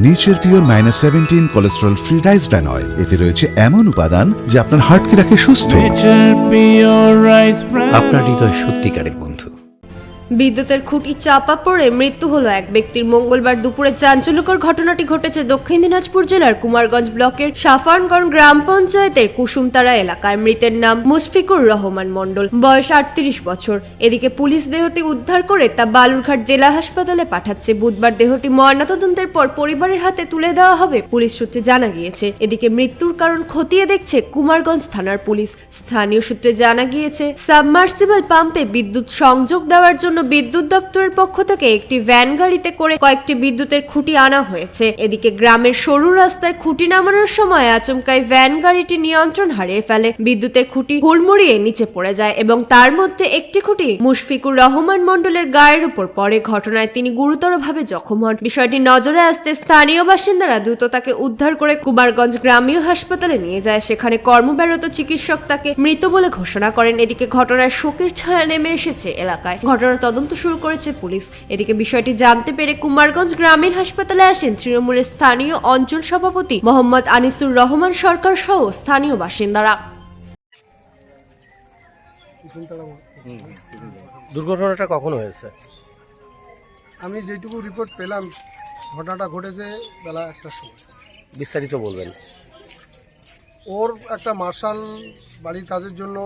Nature pure -17 cholesterol free rice bran oil. এতে রয়েছে এমন উপাদান যা আপনার হার্টকে রাখে সুস্থ। আপনার হৃদয় সত্যিকারের বন্ধু। বিদ্যুতের খুঁটি চাপা পড়ে মৃত্যু হলো এক ব্যক্তির। মঙ্গলবার দুপুরে চাঞ্চল্যকর ঘটনাটি ঘটেছে দক্ষিণ দিনাজপুর জেলার কুমারগঞ্জ ব্লকের সাফানগঞ্জ গ্রাম পঞ্চায়েতের কুসুমতারা এলাকায়। মৃতের নাম মুশফিকুর রহমান মণ্ডল, বয়স 38 বছর। এদিকে পুলিশ দেহটি উদ্ধার করে তা বালুরঘাট জেলা হাসপাতালে পাঠাচ্ছে। বুধবার দেহটি ময়নাতদন্তের পর পরিবারের হাতে তুলে দেওয়া হবে পুলিশ সূত্রে জানা গিয়েছে। এদিকে মৃত্যুর কারণ খতিয়ে দেখছে কুমারগঞ্জ থানার পুলিশ। স্থানীয় সূত্রে জানা গিয়েছে, সাবমার্সিবল পাম্পে বিদ্যুৎ সংযোগ দেওয়ার জন্য বিদ্যুৎ দপ্তরের পক্ষ থেকে একটি ভ্যান গাড়িতে করে কয়েকটি বিদ্যুতের খুঁটি আনা হয়েছে। এদিকে গ্রামের সরু রাস্তায় খুঁটি নামানোর সময় আচমকাই ভ্যান গাড়িটি নিয়ন্ত্রণ হারিয়ে ফেলে। বিদ্যুতের খুঁটি হুড়মুড়িয়ে নিচে পড়ে যায় এবং তার মধ্যে একটি খুঁটি মুশফিকুর রহমান মণ্ডলের গায়ের উপর পড়ে। ঘটনায় তিনি গুরুতরভাবে জখম হন। বিষয়টি নজরে আসতে স্থানীয় বাসিন্দারা দ্রুত তাকে উদ্ধার করে কুমারগঞ্জ গ্রামীয় হাসপাতালে নিয়ে যায়। সেখানে কর্মব্যরত চিকিৎসক তাকে মৃত বলে ঘোষণা করেন। এদিকে ঘটনায় শোকের ছায়া নেমে এসেছে এলাকায়। ঘটনার তদন্ত শুরু করেছে পুলিশ। এদিকে বিষয়টি জানতে পেরে কুমারগঞ্জ গ্রামীণ হাসপাতালে আসেন তৃণমূলের স্থানীয় অঞ্চল সভাপতি মোহাম্মদ আনিসুর রহমান সরকার সহ স্থানীয় বাসিন্দারা। দুর্ঘটনাটা কখন হয়েছে? আমি যেটুকু রিপোর্ট পেলাম, ঘটনাটা ঘটেছে বেলা 1টার সময়। বিস্তারিত বলবেন। ওর একটা মার্শাল বাড়ির কাজের জন্য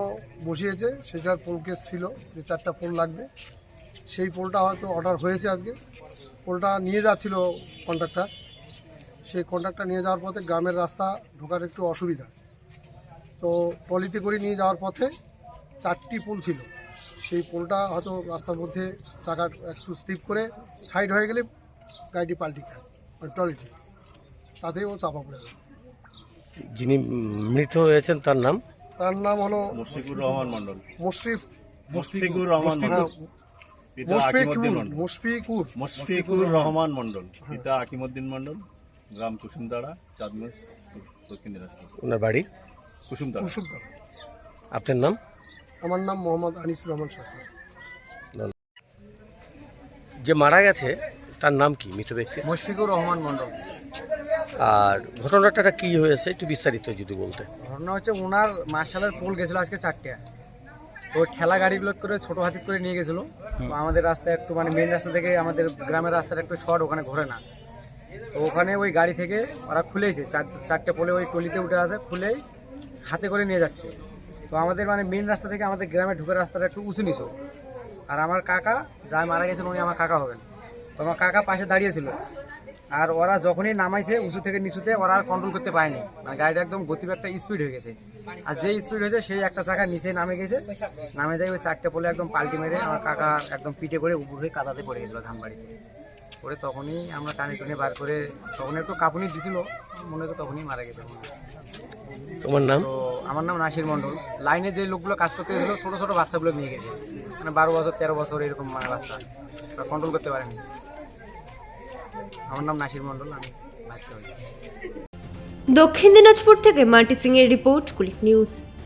বসিয়েছে, সেটার পোল কেস ছিল যে 4টা পোল লাগবে। সেই পোলটা হয়তো অর্ডার হয়েছে আজকে। পোলটা নিয়ে যাচ্ছিল কন্ট্রাক্টর। সেই কন্ট্রাক্টর নিয়ে যাওয়ার পথে গ্রামের রাস্তা ঢোকার একটু অসুবিধা, তো ট্রলিতে করে নিয়ে যাওয়ার পথে 4টি পোল ছিল। সেই পোলটা হয়তো রাস্তার মধ্যে চাকা একটু স্লিপ করে সাইড হয়ে গেলে গাড়িটি পাল্টি খায়, মানে ট্রলিটি, তাতে ও চাপা পড়ে গেল। যিনি মৃত হয়েছেন তার নাম? তার নাম হলো মুশফিকুর রহমান মণ্ডল। মুশফিকুর রহমান মণ্ডল, পিতা আকিমউদ্দিন মণ্ডল, গ্রাম কুসুমতাড়া, চাঁদমেশ, দক্ষিণ দিনাজপুর। ওনার বাড়ি কুসুমতাড়া। আপনার নাম? আমার নাম মোহাম্মদ আনিসুর রহমান সরকার। যে মারা গেছে তার নাম কি, মৃত ব্যক্তি? মুশফিকুর রহমান মণ্ডল। আর ঘটনাটা কি হয়েছে একটু বিস্তারিত যদি বলতে। ঘটনা হচ্ছে, ওনার মার্শালের পোল গেছিলো আজকে 4টে, তো ঠেলা গাড়িগুলো করে ছোটো হাতি করে নিয়ে গেছিলো। তো আমাদের রাস্তা একটু মানে মেন রাস্তা থেকে আমাদের গ্রামের রাস্তাটা একটু শর্ট, ওখানে ঘোরে না। তো ওখানে ওই গাড়ি থেকে ওরা খুলেছে 4টে পোলে, ওই টলিতে উঠে আসে, খুলেই হাতে করে নিয়ে যাচ্ছে। তো আমাদের মানে মেন রাস্তা থেকে আমাদের গ্রামে ঢুকার রাস্তাটা একটু উঁচু নিচু। আর আমার কাকা যা মারা গেছিল উনি আমার কাকা হবেন, তো আমার কাকা পাশে দাঁড়িয়েছিল। আর ওরা যখনই নামাইছে উঁচু থেকে নিচুতে, ওরা আর কন্ট্রোল করতে পারেনি, মানে গাড়িটা একদম গতিবেগটা স্পিড হয়ে গেছে। আর যেই স্পিড হয়েছে সেই একটা চাকা নিচে নামে গেছে, নামে যাই ওই 4টে পোলে একদম পাল্টি মেরে আমার কাকা একদম পিঠে করে উপর হয়ে কাদাতে পড়ে গেছিলো ধানবাড়িতে পরে। তখনই আমরা টানে টুনে বার করে, তখন একটু কাঁপুনি দিছিল মনে হচ্ছে, তখনই মারা গেছে। তোমার নাম? তো আমার নাম নাসির মণ্ডল। লাইনে যে লোকগুলো কাজ করতে গেছিলো ছোটো ছোটো বাচ্চাগুলো নিয়ে গেছে, মানে 12 বছর 13 বছর এরকম মানে বাচ্চা, কন্ট্রোল করতে পারেনি। আমার নাম নাসির মণ্ডল, আমি ভাসতে হই। দক্ষিণ দিনাজপুর থেকে মান্টি সিং এর রিপোর্ট, কুলিক নিউজ।